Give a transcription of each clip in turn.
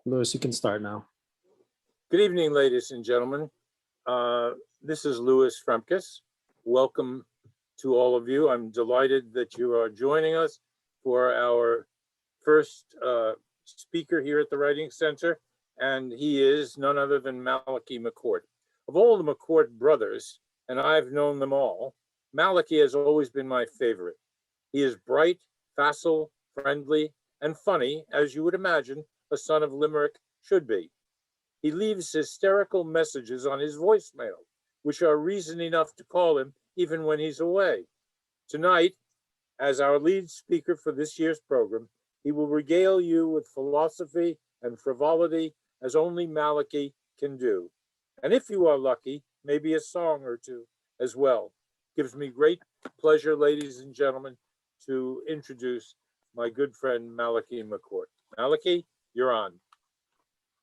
Louis, you can start now. Good evening, ladies and gentlemen. This is Louis Fremkes. Welcome to all of you. I'm delighted that you are joining us for our first speaker here at the Writing Center, and he is none other than Malachy McCourt. Of all the McCourt brothers, and I've known them all, Malachy has always been my favorite. He is bright, facile, friendly, and funny, as you would imagine a son of Limerick should be. He leaves hysterical messages on his voicemail, which are reason enough to call him even when he's away. Tonight, as our lead speaker for this year's program, he will regale you with philosophy and frivolity as only Malachy can do. And if you are lucky, maybe a song or two as well. Gives me great pleasure, ladies and gentlemen, to introduce my good friend Malachy McCourt. Malachy, you're on.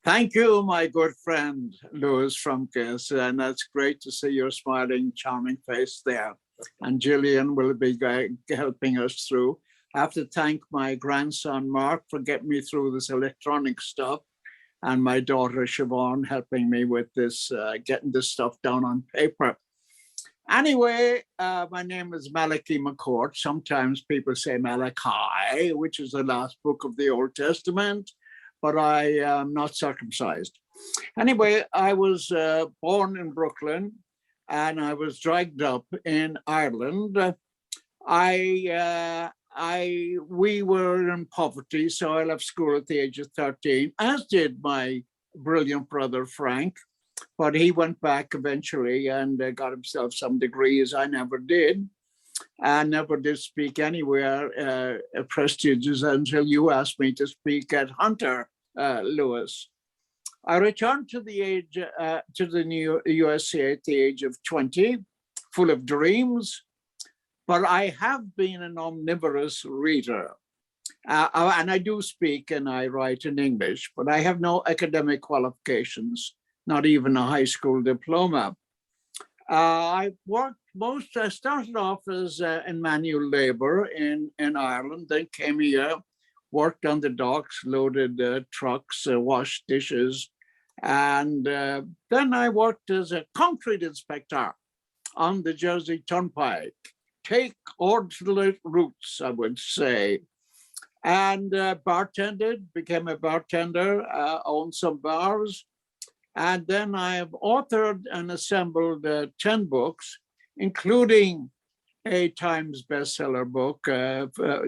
Thank you, my good friend, Louis Fremkes, and that's great to see your smiling, charming face there. And Gillian will be helping us through. I have to thank my grandson, Mark, for getting me through this electronic stuff, and my daughter, Siobhan, helping me with this, getting this stuff down on paper. Anyway, my name is Malachy McCourt. Sometimes people say Malachi, which is the last book of the Old Testament, but I am not circumcised. Anyway, I was born in Brooklyn and I was dragged up in Ireland. We were in poverty, so I left school at the age of 13, as did my brilliant brother, Frank. But he went back eventually and got himself some degrees. I never did. I never did speak anywhere prestigious until you asked me to speak at Hunter, Louis. I returned to the new USA at the age of 20, full of dreams, but I have been an omnivorous reader. And I do speak and I write in English, but I have no academic qualifications, not even a high school diploma. I started off as in manual labor in Ireland, then came here, worked on the docks, loaded trucks, washed dishes. And then I worked as a concrete inspector on the Jersey Turnpike. Take alternate routes, I would say. And bartended, became a bartender, owned some bars. And then I have authored and assembled 10 books, including a Times bestseller book,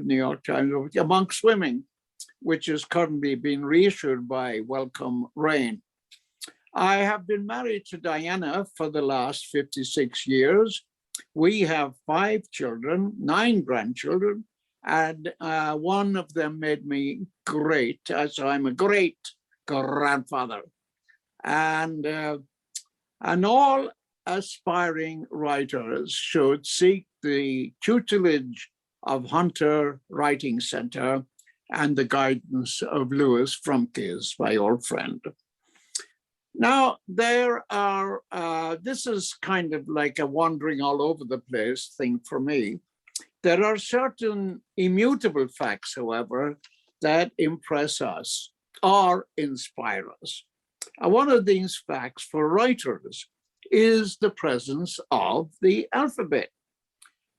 New York Times, Among Swimming, which is currently being reissued by Welcome Rain. I have been married to Diana for the last 56 years. We have 5 children, 9 grandchildren, and one of them made me great, so I'm a great grandfather. And all aspiring writers should seek the tutelage of Hunter Writing Center and the guidance of Louis Fremkes, my old friend. Now, there are, this is kind of like a wandering all over the place thing for me. There are certain immutable facts, however, that impress us or inspire us. One of these facts for writers is the presence of the alphabet.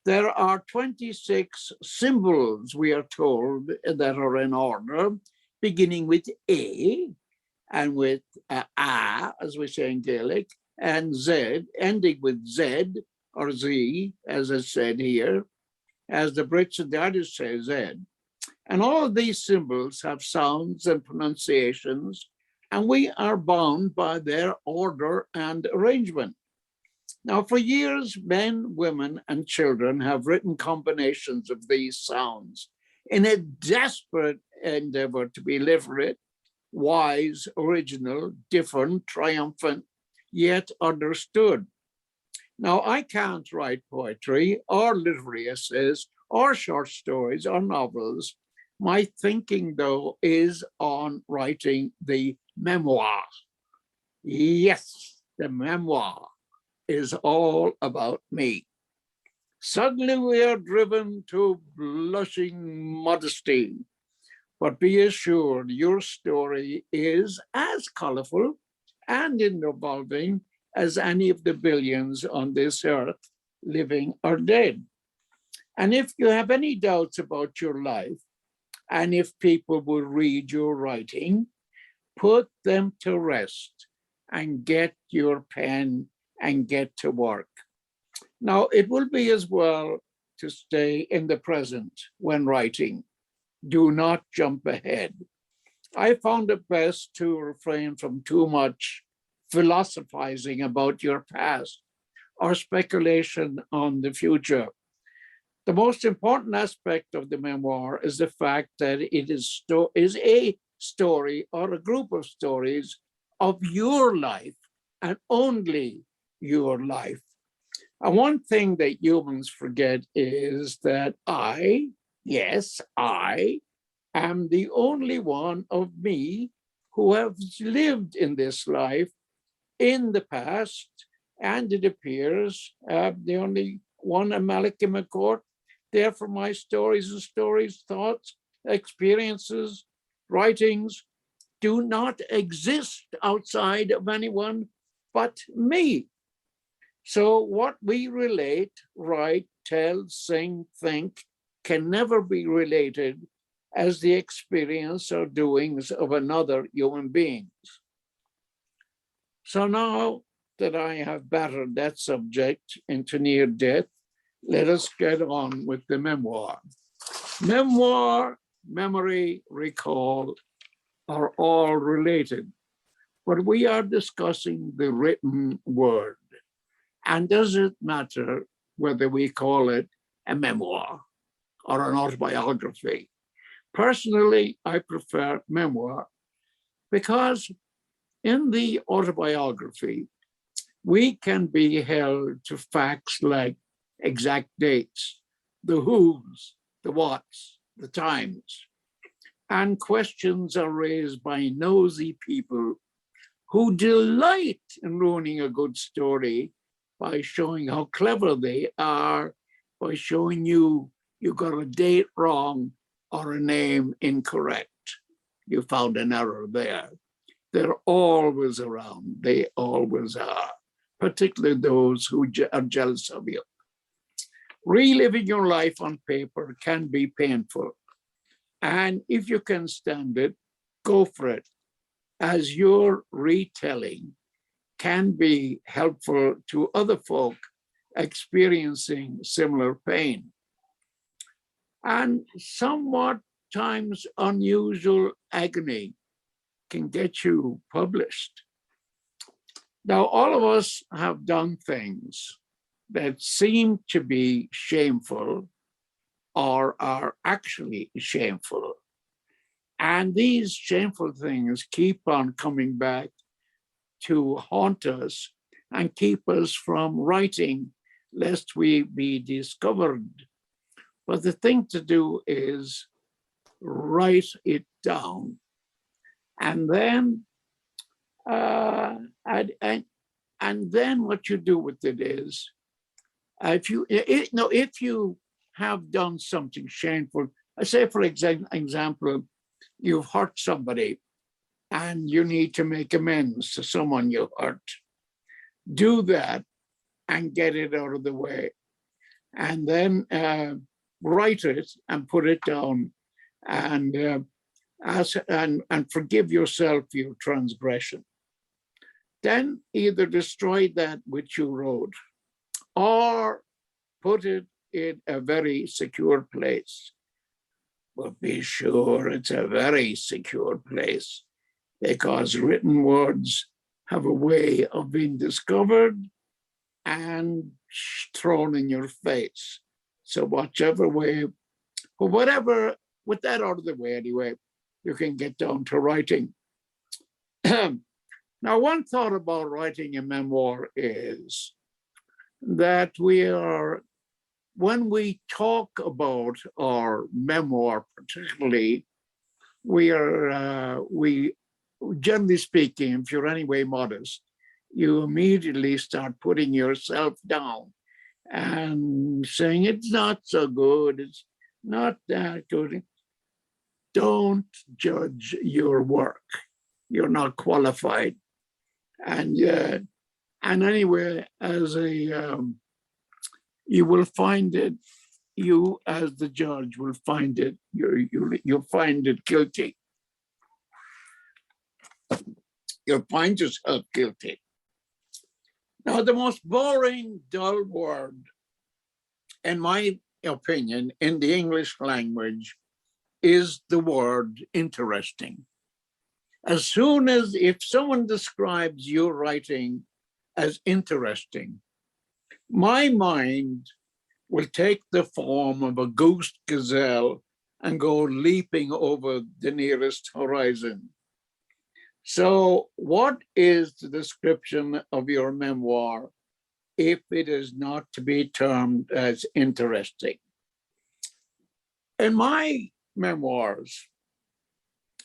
There are 26 symbols, we are told, that are in order, beginning with A and with A, as we say in Gaelic, and Z, ending with Z or Z, as I said here, as the Brits and the Irish say Z. And all of these symbols have sounds and pronunciations and we are bound by their order and arrangement. Now, for years, men, women, and children have written combinations of these sounds in a desperate endeavor to be literate, wise, original, different, triumphant, yet understood. Now, I can't write poetry or literary essays or short stories or novels. My thinking, though, is on writing the memoir. Yes, the memoir is all about me. Suddenly we are driven to blushing modesty, but be assured your story is as colorful and involving as any of the billions on this earth, living or dead. And if you have any doubts about your life, and if people will read your writing, put them to rest and get your pen and get to work. Now, it will be as well to stay in the present when writing. Do not jump ahead. I found it best to refrain from too much philosophizing about your past or speculation on the future. The most important aspect of the memoir is the fact that it is a story or a group of stories of your life and only your life. And one thing that humans forget is that yes, I am the only one of me who has lived in this life in the past, and it appears the only one, Malachy McCourt, there for my stories and stories, thoughts, experiences, writings do not exist outside of anyone but me. So what we relate, write, tell, sing, think can never be related as the experience or doings of another human being. So now that I have battered that subject into near death, let us get on with the memoir. Memoir, memory, recall are all related, but we are discussing the written word. And does it matter whether we call it a memoir or an autobiography? Personally, I prefer memoir because in the autobiography, we can be held to facts like exact dates, the who's, the what's, the times, and questions are raised by nosy people who delight in ruining a good story by showing how clever they are, by showing you got a date wrong or a name incorrect. You found an error there. They're always around. They always are, particularly those who are jealous of you. Reliving your life on paper can be painful. And if you can stand it, go for it, as your retelling can be helpful to other folk experiencing similar pain. And somewhat times unusual agony can get you published. Now, all of us have done things that seem to be shameful or are actually shameful. And these shameful things keep on coming back to haunt us and keep us from writing lest we be discovered. But the thing to do is write it down. And then and then what you do with it is, if you have done something shameful, I say, for example, you've hurt somebody and you need to make amends to someone you hurt, do that and get it out of the way. And then write it and put it down and forgive yourself your transgression. Then either destroy that which you wrote or put it in a very secure place. But be sure it's a very secure place. because written words have a way of being discovered and thrown in your face. So whichever way, or whatever, with that out of the way anyway, you can get down to writing. Now, one thought about writing a memoir is that when we talk about our memoir, particularly, we generally speaking, if you're anyway modest, you immediately start putting yourself down and saying it's not so good, it's not that good. Don't judge your work. You're not qualified. And anyway, as you will find it, you as the judge will find it, you'll find it guilty. You'll find yourself guilty. Now, the most boring, dull word, in my opinion, in the English language, is the word interesting. As soon as, if someone describes your writing as interesting, my mind will take the form of a goose gazelle and go leaping over the nearest horizon. So what is the description of your memoir if it is not to be termed as interesting? In my memoirs,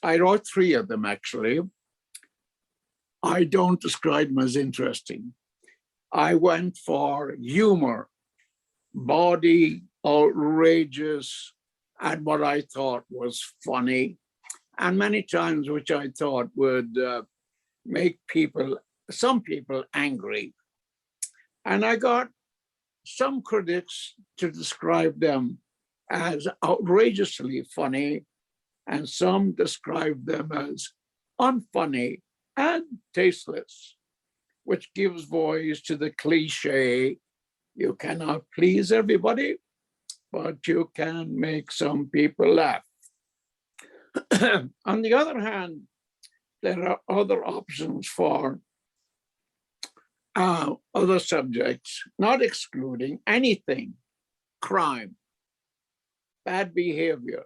I wrote 3 of them actually. I don't describe them as interesting. I went for humor, body, outrageous, and what I thought was funny, and many times which I thought would make some people angry. And I got some critics to describe them as outrageously funny, and some describe them as unfunny and tasteless, which gives voice to the cliche, you cannot please everybody, but you can make some people laugh. On the other hand, there are other options for other subjects, not excluding anything: crime, bad behavior,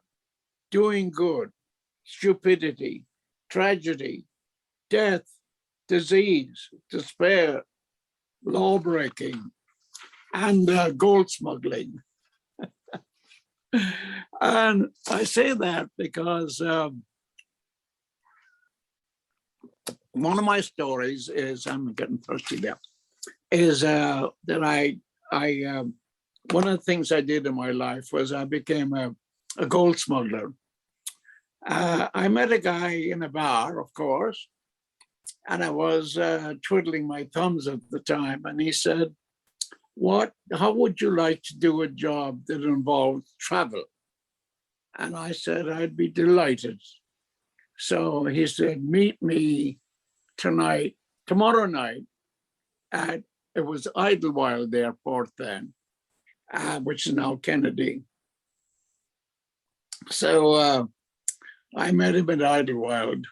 doing good, stupidity, tragedy, death, disease, despair, law-breaking, and gold smuggling. And I say that because one of my stories is, I'm getting thirsty there, is that one of the things I did in my life was I became a gold smuggler. I met a guy in a bar, of course, and I was twiddling my thumbs at the time, and he said, how would you like to do a job that involves travel? And I said, I'd be delighted. So he said, meet me tomorrow night at, it was Idlewild Airport then, which is now Kennedy. So I met him at Idlewild,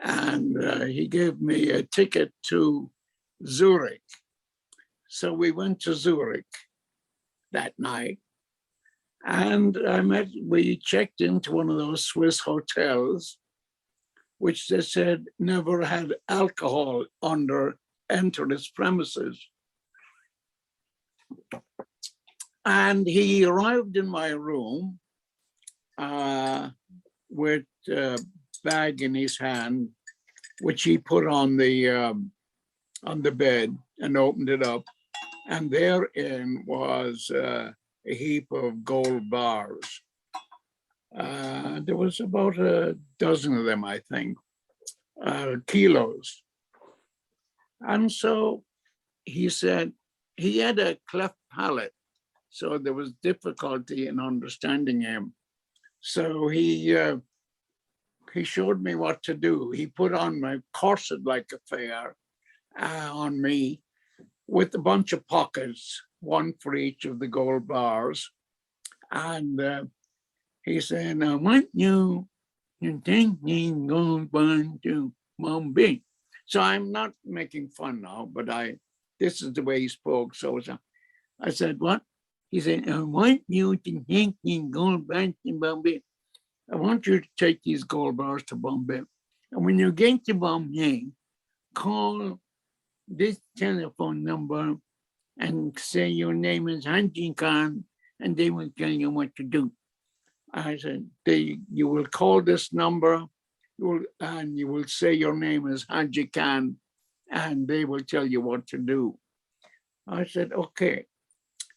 and he gave me a ticket to Zurich. So we went to Zurich that night, and we checked into one of those Swiss hotels, which they said never had alcohol entered its premises. And he arrived in my room with a bag in his hand, which he put on the bed and opened it up. And therein was a heap of gold bars. There was about a dozen of them, I think, kilos. And so he said he had a cleft palate, so there was difficulty in understanding him. So he showed me what to do. He put on my corset-like affair on me with a bunch of pockets, one for each of the gold bars. And he said, now, might you You thinking going to Bombay. So I'm not making fun now, but this is the way he spoke. So I said, what? He said, I want you to think gold bars to Bombay. I want you to take these gold bars to Bombay. And when you get to Bombay, call this telephone number and say your name is Haji Khan, and they will tell you what to do. I said, you will call this number, and you will say your name is Haji Khan, and they will tell you what to do. I said, okay.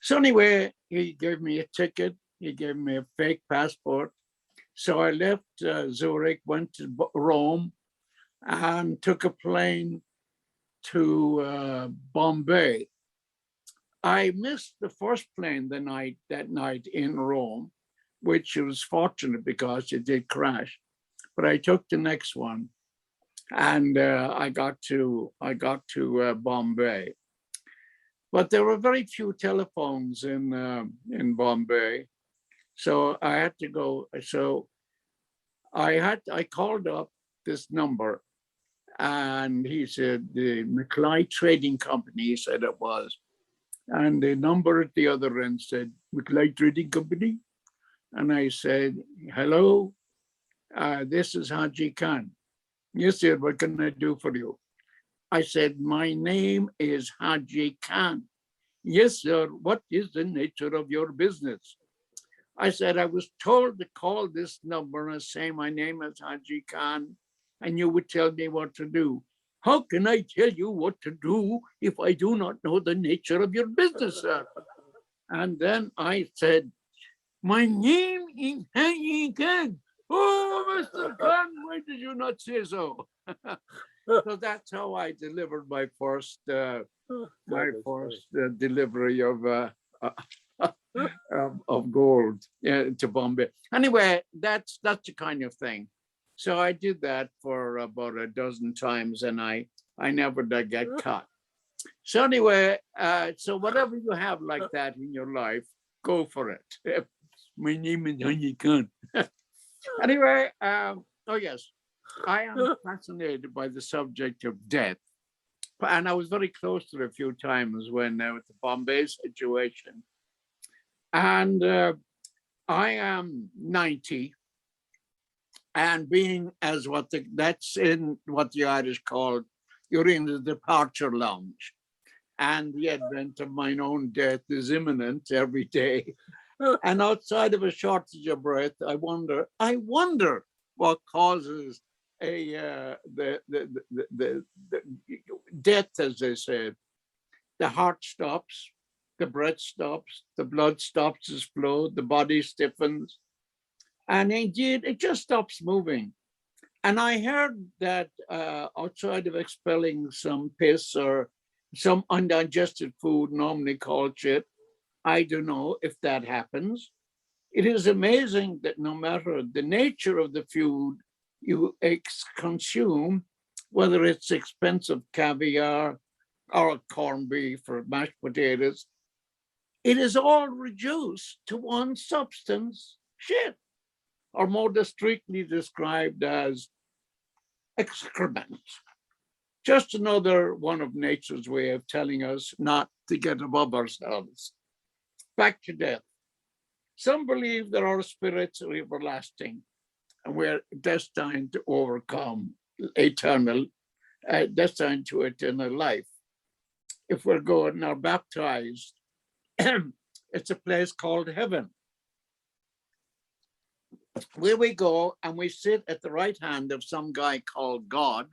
So anyway, he gave me a ticket. He gave me a fake passport. So I left Zurich, went to Rome, and took a plane to Bombay. I missed the first plane that night in Rome, which was fortunate because it did crash. But I took the next one, and I got to Bombay. But there were very few telephones in Bombay, so I had to go. So I called up this number, and he said the McCly Trading Company. He said it was, and the number at the other end said McCly Trading Company, and I said, "Hello, this is Haji Khan." Yes, sir. What can I do for you? I said, my name is Haji Khan. Yes, sir. What is the nature of your business? I said, I was told to call this number and say my name is Haji Khan, and you would tell me what to do. How can I tell you what to do if I do not know the nature of your business, sir? And then I said, my name is Haji Khan. Oh, Mr. Khan, why did you not say so? So that's how I delivered my first delivery of gold to Bombay. Anyway, that's the kind of thing. So I did that for about a dozen times, and I never did get caught. So anyway, so whatever you have like that in your life, go for it. My name is Haji Khan. Anyway, oh yes, I am fascinated by the subject of death. And I was very close to it a few times when with the Bombay situation. And I am 90, and being as that's in what the Irish call, you're in the departure lounge. And the advent of mine own death is imminent every day. And outside of a shortage of breath, I wonder what causes the death, as they said. The heart stops, the breath stops, the blood stops its flow, the body stiffens, and indeed it just stops moving. And I heard that outside of expelling some piss or some undigested food, normally called shit, I don't know if that happens. It is amazing that no matter the nature of the food you consume, whether it's expensive caviar or corned beef or mashed potatoes, it is all reduced to one substance, shit, or more strictly described as excrement. Just another one of nature's way of telling us not to get above ourselves. Back to death. Some believe that our spirits are everlasting and we're destined to overcome destined to eternal life. If we're going or baptized, it's a place called heaven, where we go and we sit at the right hand of some guy called God,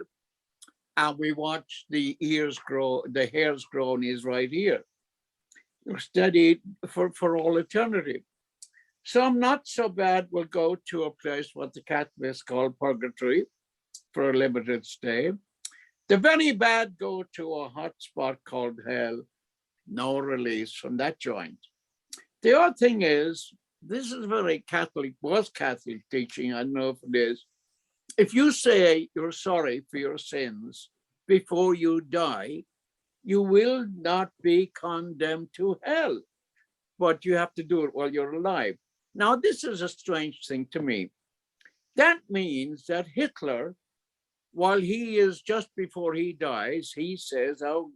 and we watch the hairs grow in his right ear. You're studied for all eternity. Some not so bad will go to a place what the Catholics call purgatory for a limited stay. The very bad go to a hot spot called hell, no release from that joint. The other thing is, this is very was Catholic teaching, I don't know if it is. If you say you're sorry for your sins before you die, you will not be condemned to hell, but you have to do it while you're alive. Now, this is a strange thing to me. That means that Hitler, while he is just before he dies, he says, oh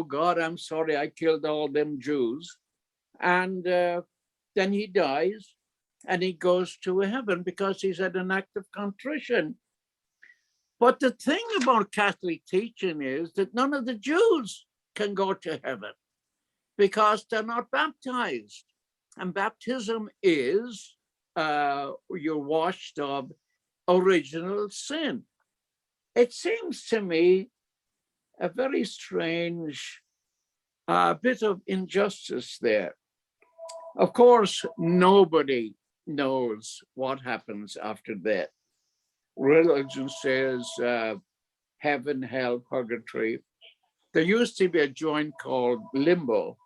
God, I'm sorry, I killed all them Jews. And then he dies and he goes to heaven because he's had an act of contrition. But the thing about Catholic teaching is that none of the Jews can go to heaven because they're not baptized. And baptism is you're washed of original sin. It seems to me a very strange bit of injustice there. Of course, nobody knows what happens after death. Religion says heaven, hell, purgatory. There used to be a joint called limbo,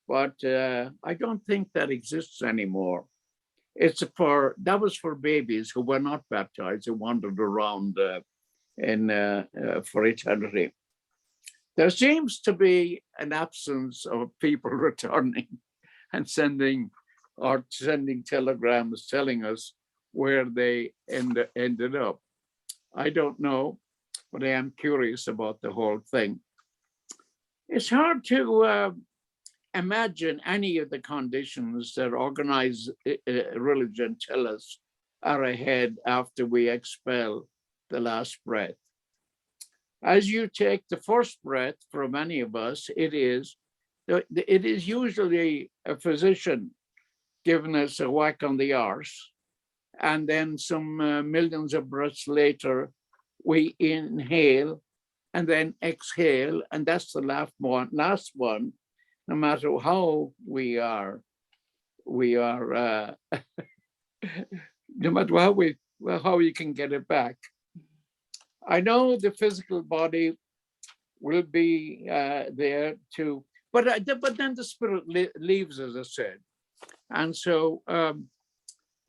but I don't think that exists anymore. That was for babies who were not baptized, who wandered around for eternity. There seems to be an absence of people returning and sending telegrams telling us where they ended up. I don't know, but I am curious about the whole thing. It's hard to imagine any of the conditions that organized religion tell us are ahead after we expel the last breath. As you take the first breath, for many of us, it is usually a physician giving us a whack on the arse, and then some millions of breaths later, we inhale and then exhale, and that's the last one. No matter how we are, no matter how you can get it back. I know the physical body will be there too, but then the spirit leaves, as I said. And so,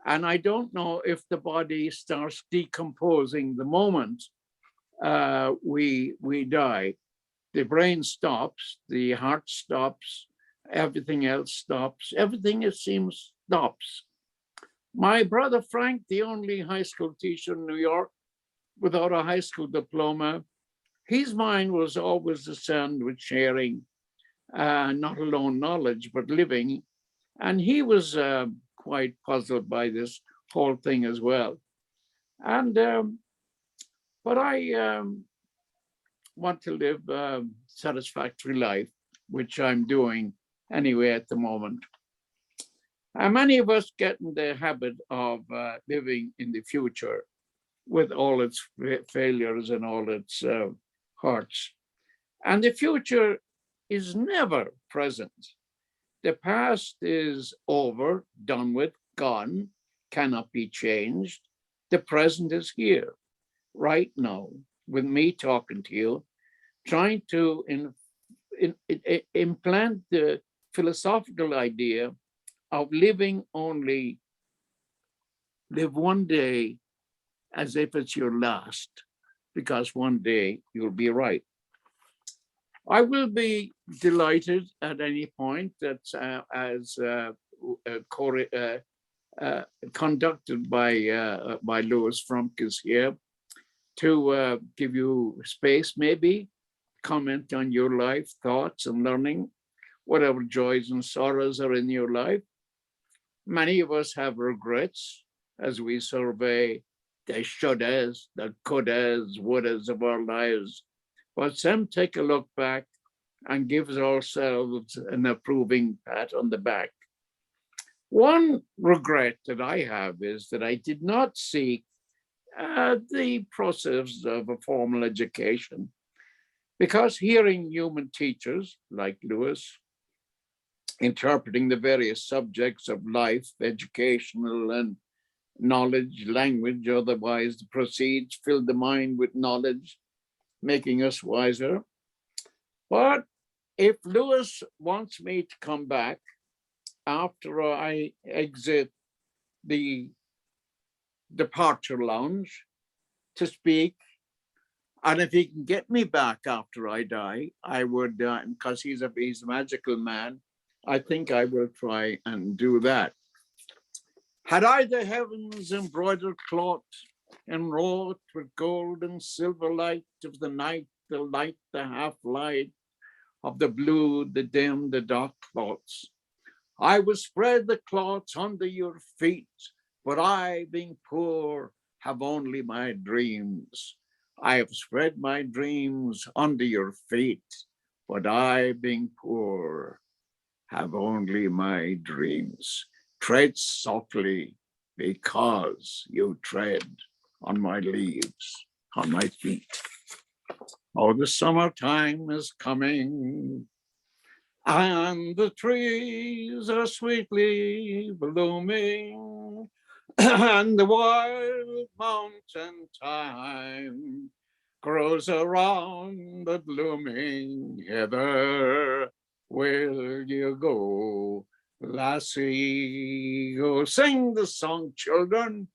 and I don't know if the body starts decomposing the moment we die. The brain stops, the heart stops, everything else stops. Everything, it seems, stops. My brother Frank, the only high school teacher in New York without a high school diploma, his mind was always concerned with sharing not alone knowledge, but living. And he was quite puzzled by this whole thing as well. And but I want to live a satisfactory life, which I'm doing anyway at the moment. And many of us get in the habit of living in the future with all its failures and all its hurts. And the future is never present. The past is over, done with, gone, cannot be changed. The present is here, right now, with me talking to you, trying to implant the philosophical idea of living only, live one day as if it's your last, because one day you'll be right. I will be delighted at any point that conducted by Louis Frumpkins here, to give you space, maybe comment on your life, thoughts and learning, whatever joys and sorrows are in your life. Many of us have regrets as we survey the shouldas, the couldas, wouldas of our lives. But some take a look back and give ourselves an approving pat on the back. One regret that I have is that I did not seek the process of a formal education, because hearing human teachers like Lewis interpreting the various subjects of life, educational and knowledge, language, otherwise the proceeds fill the mind with knowledge, making us wiser. But if Lewis wants me to come back after I exit the departure lounge to speak, and if he can get me back after I die, I would, because he's a magical man, I think I will try and do that. Had I the heavens embroidered cloth, enwrought with gold and silver light of the night, the light, the half-light of the blue, the dim, the dark thoughts, I would spread the cloths under your feet, but I, being poor, have only my dreams. I have spread my dreams under your feet, but I, being poor, have only my dreams. Tread softly, because you tread on my leaves, on my feet. Oh, the summertime is coming, and the trees are sweetly blooming, and the wild mountain thyme grows around the blooming heather. Where you go, lassie? Go sing the song, children,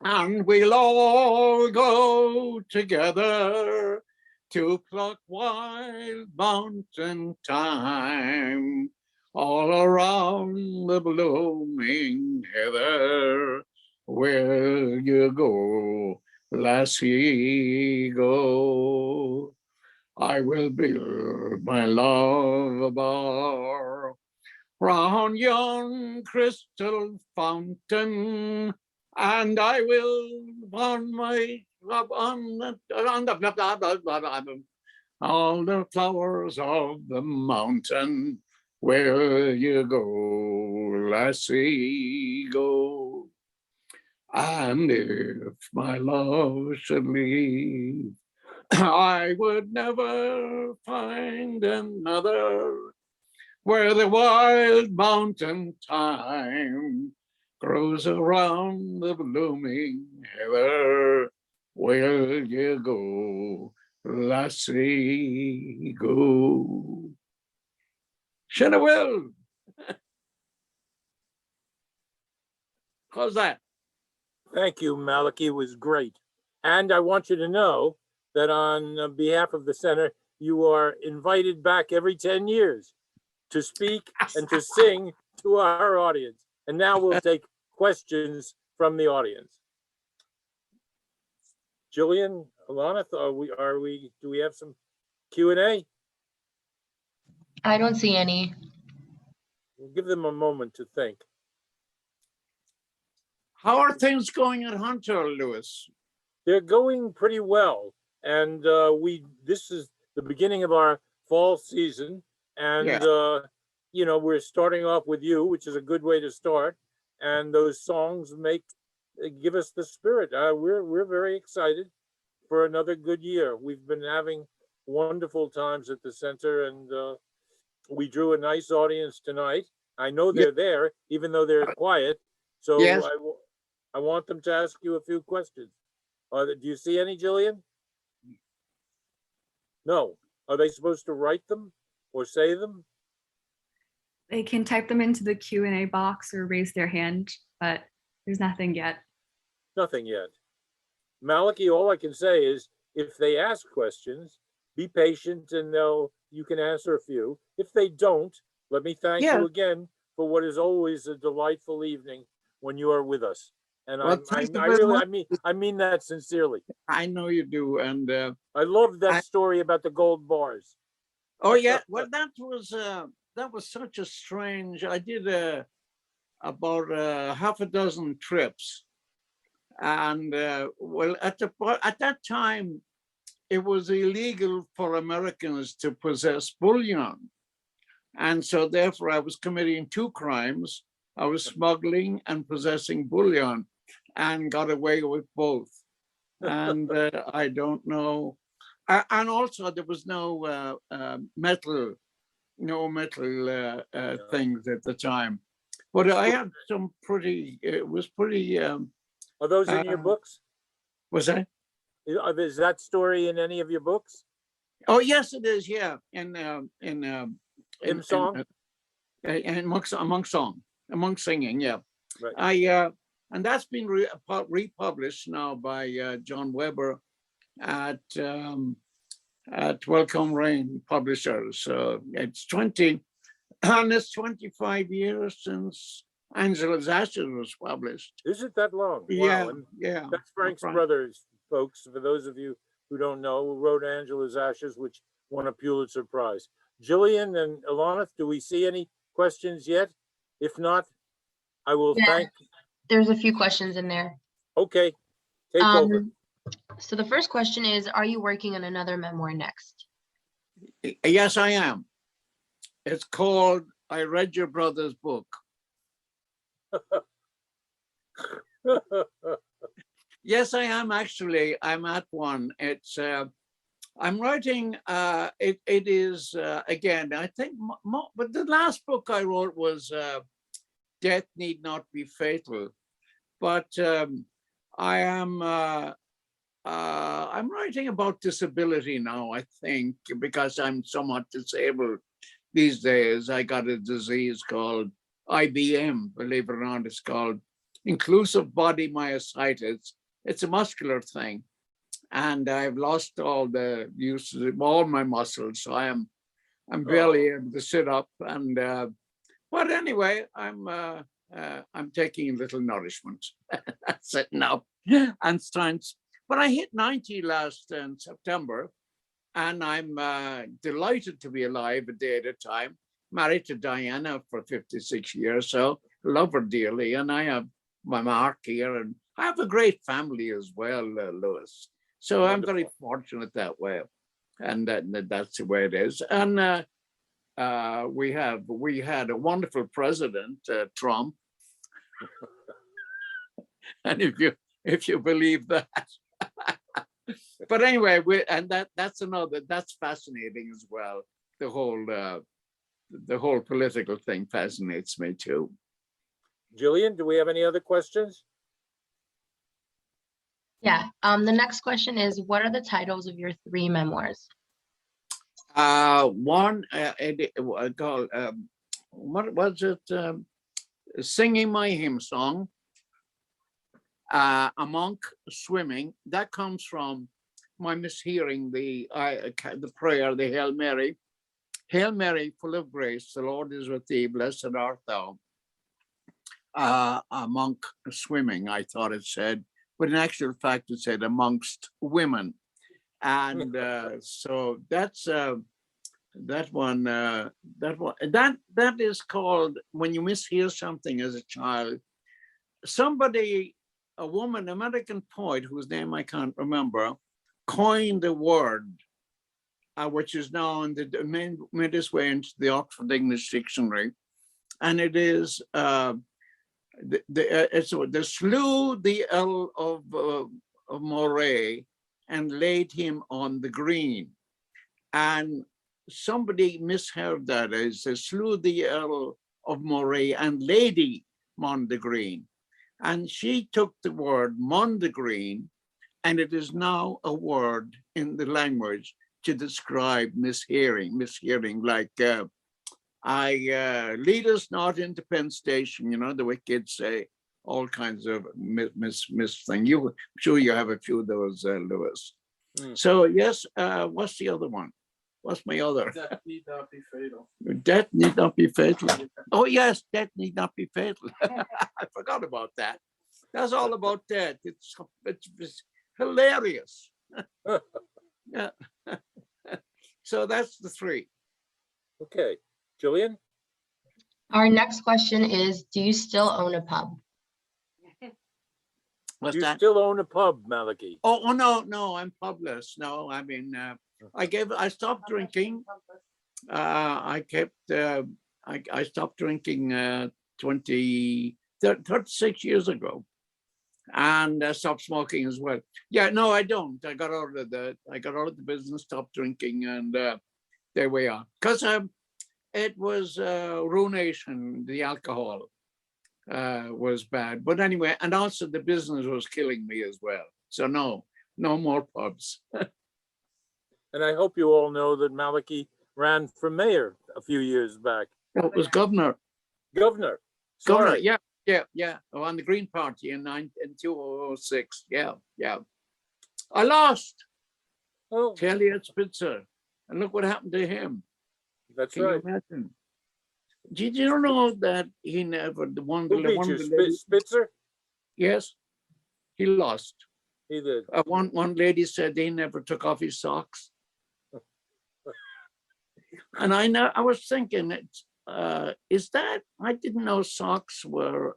and we'll all go together to pluck wild mountain thyme all around the blooming heather. Where you go, lassie, go. I will build my love a bar round yon crystal fountain, and I will on my on the all the flowers of the mountain. Where you go, lassie, go. And if my love should leave, I would never find another, where the wild mountain thyme grows around the blooming heather. Where you go, lassie, go. Should I will. How's that? Thank you, Malachy. It was great. And I want you to know that on behalf of the center, you are invited back every 10 years to speak and to sing to our audience. And now we'll take questions from the audience. Jillian, Alana, do we have some Q&A? I don't see any. We'll give them a moment to think. How are things going at Hunter, Lewis? They're going pretty well. And this is the beginning of our fall season. And, you know, we're starting off with you, which is a good way to start. And those songs give us the spirit. We're very excited for another good year. We've been having wonderful times at the center, and we drew a nice audience tonight. I know they're there, even though they're quiet. So Yes. I want them to ask you a few questions. Do you see any, Jillian? No. Are they supposed to write them or say them? They can type them into the Q&A box or raise their hand, but there's nothing yet. Nothing yet. Malachy, all I can say is if they ask questions, be patient and you can answer a few. If they don't, let me thank you again for what is always a delightful evening when you are with us. And Well, I mean that sincerely. I know you do. And I love that story about the gold bars. oh yeah, well that was such a strange. I did about half a dozen trips, and well at that time, it was illegal for Americans to possess bullion, and so therefore I was committing two crimes. I was smuggling and possessing bullion, and got away with both. And I don't know. And also there was no metal things at the time. But I had some pretty, it was pretty. Are those in your books? Was that? Is that story in any of your books? Oh yes, it is. Yeah, in song, among singing. Yeah, right. And that's been republished now by John Weber at Welcome Rain Publishers. It's 25 years since Angela's Ashes was published. Is it that long? Wow. Yeah, And yeah. that's Frank's Frank. brothers, folks. For those of you who don't know, who wrote Angela's Ashes, which won a Pulitzer Prize. Jillian and Alana, do we see any questions yet? If not, I will Yeah. thank. There's a few questions in there. Okay, take over. So the first question is, are you working on another memoir next? Yes, I am. It's called I Read Your Brother's Book. Yes, I am actually. I'm at one. It's I'm writing. It is again. I think, but the last book I wrote was Death Need Not Be Fatal. But I am. I'm writing about disability now. I think because I'm somewhat disabled these days. I got a disease called IBM. Believe it or not, it's called inclusive body myositis. It's a muscular thing. And I've lost all the use of all my muscles. So I'm barely able to sit up. And but anyway, I'm taking little nourishment. Sitting up and science. But I hit 90 last September, and I'm delighted to be alive a day at a time. Married to Diana for 56 years, so love her dearly. And I have my Mark here, and I have a great family as well, Lewis. So I'm very fortunate that way, and that's the way it is. And we had a wonderful president, Trump, and if you believe that. But anyway, that's fascinating as well. The whole political thing fascinates me too. Jillian, do we have any other questions? Yeah. The next question is, what are the titles of your 3 memoirs? One called what was it? Singing My Hymn Song. A monk swimming. That comes from my mishearing the prayer, the Hail Mary. Hail Mary, full of grace, the Lord is with thee, blessed art thou. A monk swimming, I thought it said, but in actual fact it said amongst women. And so that's that is called, when you mishear something as a child, a woman, American poet whose name I can't remember, coined a word, which is now made its way into the Oxford English Dictionary, and it is they slew the Earl of Moray and laid him on the green, and somebody misheard that as they slew the Earl of Moray and Lady Mondegreen. And she took the word Mondegreen, and it is now a word in the language to describe mishearing, like lead us not into Penn Station, the way kids say all kinds of miss thing. I'm sure you have a few of those, Lewis. So yes, what's the other one? What's my other? Death need not be fatal. Death need not be fatal. Oh yes, death need not be fatal. I forgot about that. That's all about death. It's hilarious. Yeah. So that's the 3. Okay, Jillian? Our next question is, do you still own a pub? What's Do you that? still own a pub, Malachy? Oh no, I'm publess. No, I mean, I stopped drinking. I stopped drinking 36 years ago, and stopped smoking as well. Yeah, no, I don't. I got out of the business, stopped drinking, and there we are. Because it was ruination. The alcohol was bad, but anyway, and also the business was killing me as well. So no more pubs. And I hope you all know that Malachy ran for mayor a few years back. It was governor. Governor. Governor, Sorry. yeah. On the Green Party in 2006. Yeah. I lost Oh, to Elliot Spitzer, and look what happened to him. that's Can right. you imagine? Did you know that he never, the one, Who beat one you, of the ladies, Spitzer? yes, he lost. He did. One lady said he never took off his socks. And I was thinking, is that, I didn't know socks were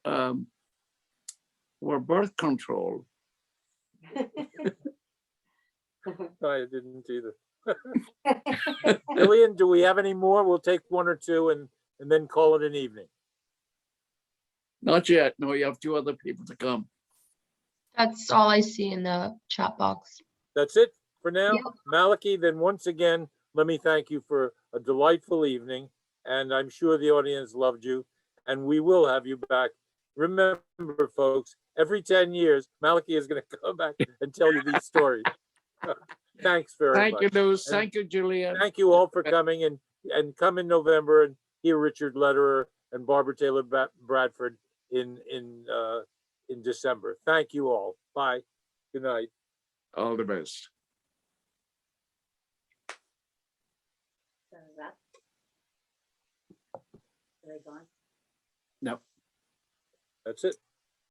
birth control. I didn't either. Lillian, do we have any more? We'll take one or two and then call it an evening. Not yet. No, you have two other people to come. That's all I see in the chat box. That's it for now. Yep. Malachy, then once again, let me thank you for a delightful evening. And I'm sure the audience loved you. And we will have you back. Remember, folks, every 10 years, Malachy is going to come back and tell you these stories. Thanks very much. Thank you, Luz. And Thank you, Julia. thank you all for coming and come in November and hear Richard Lederer and Barbara Taylor Bradford in December. Thank you all. Bye. Good night. All the best. So is that? Are they gone? No. That's it.